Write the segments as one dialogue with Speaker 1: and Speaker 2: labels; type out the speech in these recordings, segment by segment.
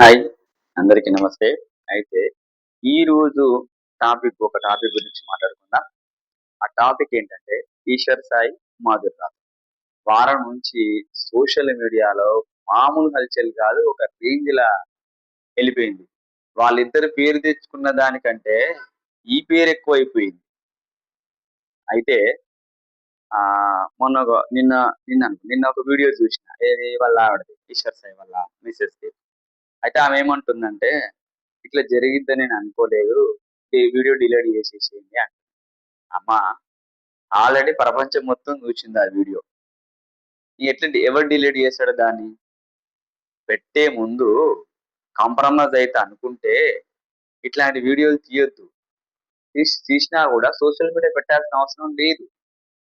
Speaker 1: Hi! అందరికీ నమస్తే. అయితే ఈరోజు ఒక టాపిక్ గురించి మాట్లాడుకుందాం. ఆ టాపిక్ ఏంటంటే ఈశ్వర్ సాయి, మాధురి రావు. వారం నుంచి సోషల్ మీడియాలో మామూలు హల్చల్ కాదు. ఒక రేంజ్‌లా ఎళ్ళిపోయింది. వాళ్ళిద్దరు పేరు తెచ్చుకున్న దానికంటే ఈ పేరు ఎక్కువైపోయింది. అయితే మొన్న ఒక నిన్న నిన్న నిన్న ఒక వీడియో చూసిన. ఏది వాళ్ళ ఆవిడది. ఈశ్వర్ సాయి వాళ్ళ మిసెస్‌ది. అయితే ఆమె ఏమంటుందంటే ఇట్లా జరిగిద్దని నేను అనుకోలేదు. ఈ వీడియో డిలీట్ చేసేసేయండి అంట. అమ్మ ఆల్రెడీ ప్రపంచం మొత్తం చూసింది ఆ వీడియో. ఎవరు డిలీట్ చేసాడు దాన్ని? పెట్టే ముందు కాంప్రమైజ్ అయితే అనుకుంటే ఇట్లాంటి వీడియోలు తీయొద్దు. తీసినా కూడా సోషల్ మీడియా పెట్టాల్సిన అవసరం లేదు.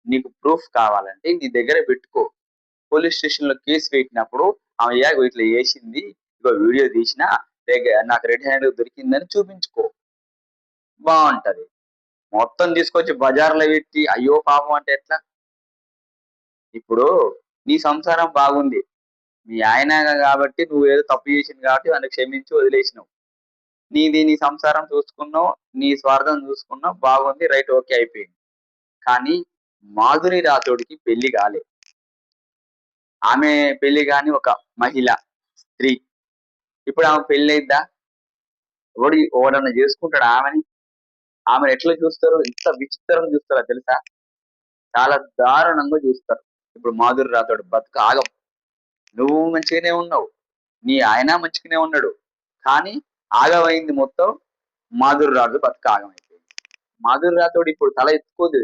Speaker 1: నీకు ప్రూఫ్ కావాలంటే నీ దగ్గర పెట్టుకో. పోలీస్ స్టేషన్‌లో కేస్ పెట్టినప్పుడు ఆమె ఇగో ఇట్లా చేసింది. ఇగో వీడియో తీసినా నాకు రెడ్ హ్యాండెడ్ దొరికిందని చూపించుకో. బావుంటది. మొత్తం తీసుకొచ్చి బజార్‌లో పెట్టి అయ్యో పాపం అంటే ఎట్లా? ఇప్పుడు నీ సంసారం బాగుంది. మీ ఆయన కాబట్టి నువ్వేదో తప్పు చేసింది కాబట్టి వాడిని క్షమించి వదిలేసినావు. నీ సంసారం చూసుకున్నావు. నీ స్వార్థం చూసుకున్నావు. బాగుంది. రైట్ ఓకే అయిపోయింది. కానీ మాధురి రాథోడ్‌కి పెళ్లి కాలే. ఆమె పెళ్లి గాని ఒక మహిళ, స్త్రీ. ఇప్పుడు ఆమెకు పెళ్లయిద్దా? ఎవడన్నా చేసుకుంటాడా ఆమెని? ఆమెను ఎట్లా చూస్తారు? ఎంత విచిత్రంగా చూస్తారో తెలుసా? చాలా దారుణంగా చూస్తారు. ఇప్పుడు మాధురి రాథోడ్ బతుకు ఆగం. నువ్వు మంచిగానే ఉన్నావు. నీ ఆయన మంచిగానే ఉన్నాడు. కానీ ఆగమైంది మొత్తం మాధురి రాథోడ్ బతుకు ఆగమైపోయింది. మాధురి రాథోడ్ ఇప్పుడు తల ఎత్తుకోదు.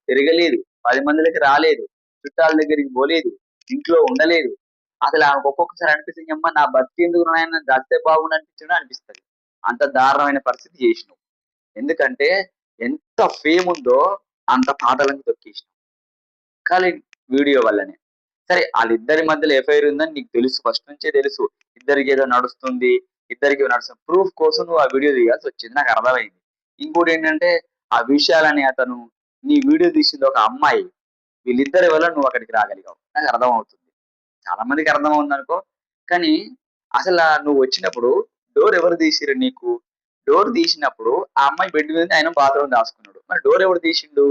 Speaker 1: తిరగలేదు. 10 మందిలకి రాలేదు. చుట్టాల దగ్గరికి పోలేదు. ఇంట్లో ఉండలేదు. అసలు ఆమెకు ఒక్కొక్కసారి అనిపిస్తుంది అమ్మ నా బతికెందుకు నాయన చస్తే బాగుండు అనిపించడం అనిపిస్తది. అంత దారుణమైన పరిస్థితి చేసినావు. ఎందుకంటే ఎంత ఫేమ్ ఉందో అంత పాతాళానికి తొక్కేసినావు. కానీ వీడియో వల్లనే. సరే ఆళ్ళిద్దరి మధ్యలో ఎఫ్ఐఆర్ ఉందని నీకు తెలుసు. ఫస్ట్ నుంచే తెలుసు. ఇద్దరికేదో నడుస్తుంది. ఇద్దరికి నడుస్తుంది. ప్రూఫ్ కోసం నువ్వు ఆ వీడియో తీయాల్సొచ్చింది. నాకు అర్థమైంది. ఇంకోటేంటంటే ఆ విషయాలని అతను నీ వీడియో తీసింది ఒక అమ్మాయి. వీళ్ళిద్దరి వల్ల నువ్వు అక్కడికి రాగలిగావు. నాకు అర్థమవుతుంది. చాలా మందికి అర్థమవుతుందనుకో. కానీ నువ్వు వచ్చినప్పుడు డోర్ ఎవరు తీసిర్రు నీకు? డోర్ తీసినప్పుడు ఆ అమ్మాయి బెడ్ మీద ఆయన బాత్రూమ్ దాసుకున్నాడు. మరి డోర్ ఎవడు తీసిండు?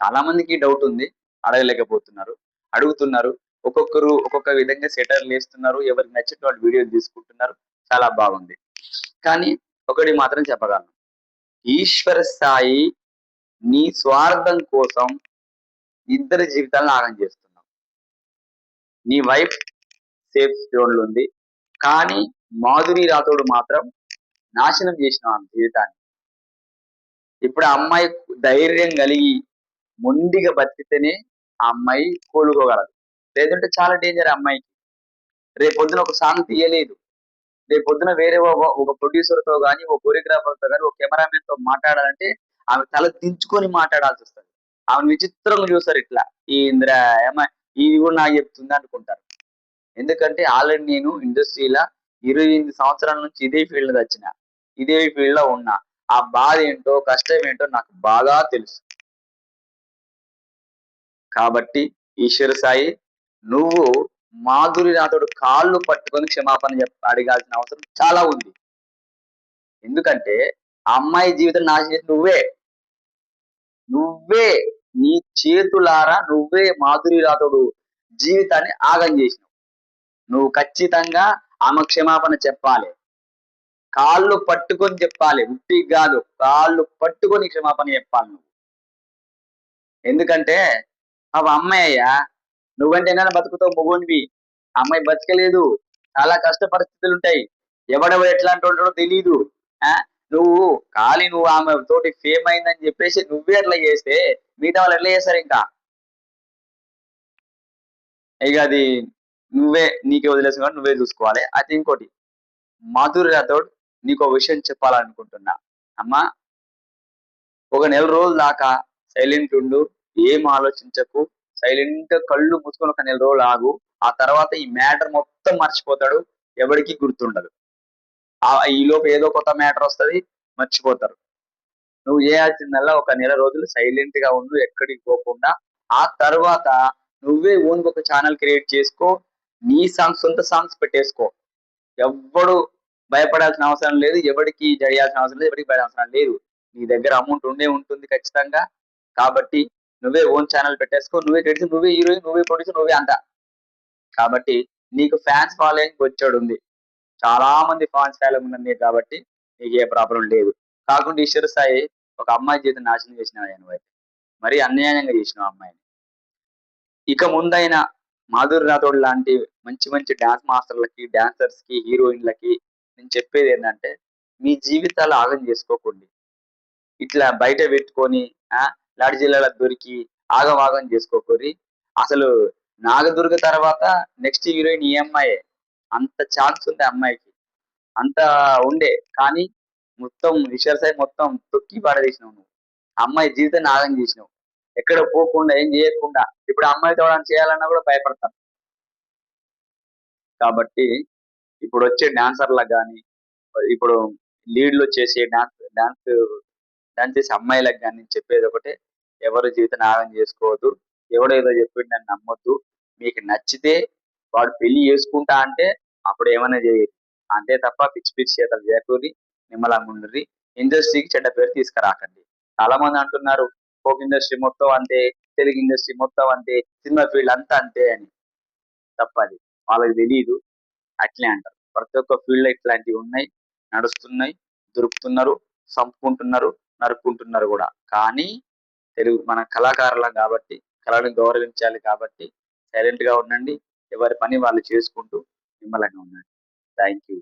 Speaker 1: చాలా మందికి డౌట్ ఉంది. అడగలేకపోతున్నారు. అడుగుతున్నారు. ఒక్కొక్కరు ఒక్కొక్క విధంగా సెటర్‌లేస్తున్నారు. ఎవరికి నచ్చినట్టు వాళ్ళు వీడియోలు తీసుకుంటున్నారు. చాలా బాగుంది. కానీ ఒకటి మాత్రం చెప్పగలను. ఈశ్వర స్థాయి నీ స్వార్థం కోసం ఇద్దరి జీవితాలను ఆగం చేస్తున్నావు. నీ వైఫ్ సేఫ్ జోన్‌లో ఉంది. కానీ మాధురి రాథోడ్ మాత్రం నాశనం చేసినావు ఆమె జీవితాన్ని. ఇప్పుడు ఆ అమ్మాయి ధైర్యం కలిగి మొండిగా బతికితేనే ఆ అమ్మాయి కోలుకోగలదు. లేదంటే చాలా డేంజర్ ఆ అమ్మాయికి. రేపొద్దున ఒక సాంగ్ తీయలేదు. రేపొద్దున వేరే ఒక ప్రొడ్యూసర్‌తో గాని, ఒక కొరియోగ్రాఫర్‌తో గాని, ఒక కెమెరామెన్‌తో మాట్లాడాలంటే ఆమె తల దించుకొని మాట్లాడాల్సొస్తది. ఆమెను విచిత్రంగా చూస్తారు ఇట్లా. ఏందిరా ఇది కూడా నాకు చెప్తుందా అనుకుంటారు. ఎందుకంటే ఆల్రెడీ నేను ఇండస్ట్రీ‌ల 28 సంవత్సరాల నుంచి ఇదే ఫీల్డ్‌లో వచ్చిన. ఇదే ఫీల్డ్‌లో ఉన్నా. ఆ బాధేంటో, కష్టమేంటో నాకు బాగా తెలుసు. కాబట్టి ఈశ్వర సాయి నువ్వు మాధురి రాథోడ్ కాళ్ళు పట్టుకొని క్షమాపణ అడగాల్సిన అవసరం చాలా ఉంది. ఎందుకంటే ఆ అమ్మాయి జీవితం నాశనం చేసింది నువ్వే. నువ్వే నీ చేతులారా నువ్వే మాధురి రాథోడ్ జీవితాన్ని ఆగం చేసినావు. నువ్వు ఖచ్చితంగా ఆమె క్షమాపణ చెప్పాలి. కాళ్ళు పట్టుకొని చెప్పాలి. ఉట్టికి గాదు. కాళ్ళు పట్టుకొని క్షమాపణ చెప్పాలి నువ్వు. ఎందుకంటే అమ్మాయయ్యా. నువ్వంటే ఎన్నైనా బతుకుతావు మొగోనివి. ఆ అమ్మాయి బతకలేదు. చాలా కష్ట పరిస్థితులుంటాయి. ఎవడెవడు ఎట్లాంటోడో తెలీదు. ఆ! నువ్వు ఆమె తోటి ఫేమ్ అయిందని చెప్పేసి నువ్వే అట్లా చేస్తే మిగతా వాళ్ళు ఎట్లా చేస్తారింకా? ఇగ అది నీకే వదిలేసాం కాబట్టి నువ్వే చూసుకోవాలి. అయితే ఇంకోటి 'మాధురి రాథోడ్' నీకో విషయం చెప్పాలనుకుంటున్నా. అమ్మా ఒక నెల రోజుల దాకా సైలెంట్ ఉండు. ఏం ఆలోచించకు. సైలెంట్‌గా కళ్ళు మూసుకొని ఒక నెల రోజులు ఆగు. ఆ తర్వాత ఈ మ్యాటర్ మొత్తం మర్చిపోతాడు. ఎవడికి గుర్తుండదు. ఈలోపు ఏదో కొత్త మ్యాటర్ వస్తది. మర్చిపోతారు. నువ్వు చేయాల్సిందల్లా ఒక నెల రోజులు సైలెంట్‌గా ఉండు. ఎక్కడికి పోకుండా. ఆ తర్వాత నువ్వే ఓన్‌గా ఒక ఛానెల్ క్రియేట్ చేసుకో. నీ సాంగ్స్ సొంత సాంగ్స్ పెట్టేసుకో. ఎవ్వడు భయపడాల్సిన అవసరం లేదు. ఎవడికి జడియాల్సిన అవసరం లేదు. ఎవడికి భయపడాల్సిన అవసరం లేదు. నీ దగ్గర అమౌంట్ ఉండే ఉంటుంది ఖచ్చితంగా. కాబట్టి నువ్వే ఓన్ ఛానెల్ పెట్టేసుకో. నువ్వే క్రియేటర్, నువ్వే హీరోయిన్, నువ్వే ప్రొడ్యూసర్, నువ్వే అంతా. కాబట్టి నీకు ఫ్యాన్స్ ఫాలోయింగ్ బొచ్చెడుంది. చాలా మంది ఫ్యాన్స్ ఫాలోయింగ్ ఉన్నది నీకు కాబట్టి నీకు ఏ ప్రాబ్లమ్ లేదు. కాకుండా ఈశ్వర్ సాయి ఒక అమ్మాయి జీవితం నాశనం చేసినావయ్యా నువ్వైతే. మరీ అన్యాయంగా చేసినావు ఆ అమ్మాయిని. ఇక ముందైనా మాధురి రాథోడ్ లాంటి మంచి మంచి డాన్స్ మాస్టర్లకి, డాన్సర్స్‌కి, హీరోయిన్‌లకి నేను చెప్పేదేంటంటే మీ జీవితాలు ఆగం చేసుకోకండి. ఇట్లా బయట పెట్టుకొని లాడ్జ్ జిల్లాలకు దొరికి ఆగమాగం చేసుకోకుర్రి. అసలు నాగదుర్గ తర్వాత నెక్స్ట్ హీరోయిన్ ఈ అమ్మాయే. అంత ఛాన్స్ ఉంది ఆ అమ్మాయికి. అంత ఉండే. కానీ మొత్తం విషర్ సాయి మొత్తం తొక్కి పడేసినావు నువ్వు. ఆ అమ్మాయి జీవితాన్ని ఆగం చేసినావు. ఎక్కడ పోకుండా ఏం చేయకుండా ఇప్పుడు ఆ అమ్మాయితో ఏమైనా చేయాలన్నా కూడా భయపడతారు. కాబట్టి ఇప్పుడొచ్చే డాన్సర్‌లకు గాని, ఇప్పుడు లీడ్‌లో చేసే డాన్స్ డాన్స్ చేసే అమ్మాయిలకు గాని నేను చెప్పేదొకటే. ఎవరు జీవితాన్ని ఆగం చేసుకోవద్దు. ఎవడో ఏదో చెప్పిండని నమ్మొద్దు. మీకు నచ్చితే వాడు పెళ్లి చేసుకుంటా అంటే అప్పుడు ఏమన్నా చేయండి. అంతే తప్ప పిచ్చి పిచ్చి చేతలు చేయకుర్రి. నిమ్మలంగుండుర్రి. ఇండస్ట్రీకి చెడ్డ పేరు తీసుకురాకండి. చాలా మంది అంటున్నారు ఫోక్ ఇండస్ట్రీ మొత్తం అంతే, తెలుగు ఇండస్ట్రీ మొత్తం అంతే, సినిమా ఫీల్డ్ అంతా అంతే అని. తప్పది. వాళ్ళకి తెలీదు. అట్లే అంటారు. ప్రతి ఒక్క ఫీల్డ్‌లో ఇట్లాంటివి ఉన్నాయి. నడుస్తున్నాయి. దొరుకుతున్నారు. సంపుకుంటున్నారు. నరుక్కుంటున్నారు గూడా. కానీ మన కళాకారులం గాబట్టి, కళను గౌరవించాలి కాబట్టి సైలెంట్‌గా ఉండండి. ఎవరి పని వాళ్ళు చేసుకుంటూ నిమ్మలంగా ఉండండి. Thank you.